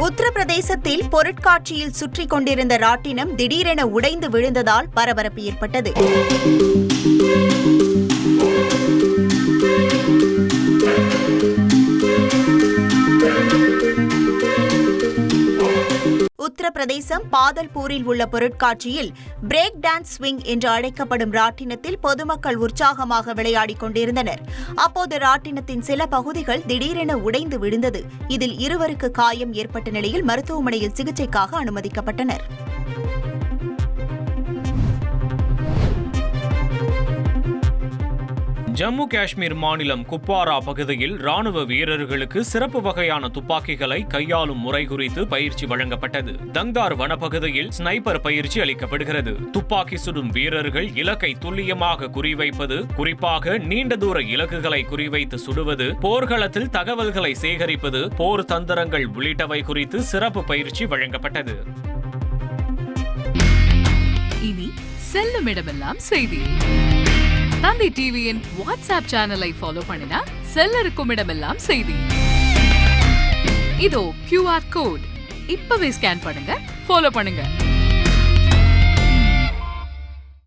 உத்தரப்பிரதேசத்தில் பொருட்காட்சியில் சுற்றிக் கொண்டிருந்த ராட்டினம் திடீரென உடைந்து விழுந்ததால் பரபரப்பு ஏற்பட்டது. உத்தரப்பிரதேசம் பாதல்பூரில் உள்ள பொருட்காட்சியில் பிரேக் டான்ஸ் ஸ்விங் என்று அழைக்கப்படும் ராட்டினத்தில் பொதுமக்கள் உற்சாகமாக விளையாடிக் கொண்டிருந்தனர். அப்போது ராட்டினத்தின் சில பகுதிகள் திடீரென உடைந்து விழுந்தது. இதில் இருவருக்கு காயம் ஏற்பட்ட நிலையில் மருத்துவமனையில் சிகிச்சைக்காக அனுமதிக்கப்பட்டனர். ஜம்மு காஷ்மீர் மாநிலம் குப்வாரா பகுதியில் ராணுவ வீரர்களுக்கு சிறப்பு வகையான துப்பாக்கிகளை கையாளும் முறை குறித்து பயிற்சி வழங்கப்பட்டது. தங்தார் வனப்பகுதியில் ஸ்னைப்பர் பயிற்சி அளிக்கப்படுகிறது. துப்பாக்கி சுடும் வீரர்கள் இலக்கை துல்லியமாக குறிவைப்பது, குறிப்பாக நீண்ட தூர இலக்குகளை குறிவைத்து சுடுவது, போர்க்களத்தில் தகவல்களை சேகரிப்பது, போர் தந்திரங்கள் உள்ளிட்டவை குறித்து சிறப்பு பயிற்சி வழங்கப்பட்டது. இனி செல்லும் இடமெல்லாம் செய்தி. தந்தி டிவியின் வாட்ஸ்அப் சேனலை ஃபாலோ பண்ணினா செல்லருக்கும் இடமெல்லாம் செய்தி. இதோ QR கோட் இப்பவே ஸ்கேன் பண்ணுங்க, ஃபாலோ பண்ணுங்க.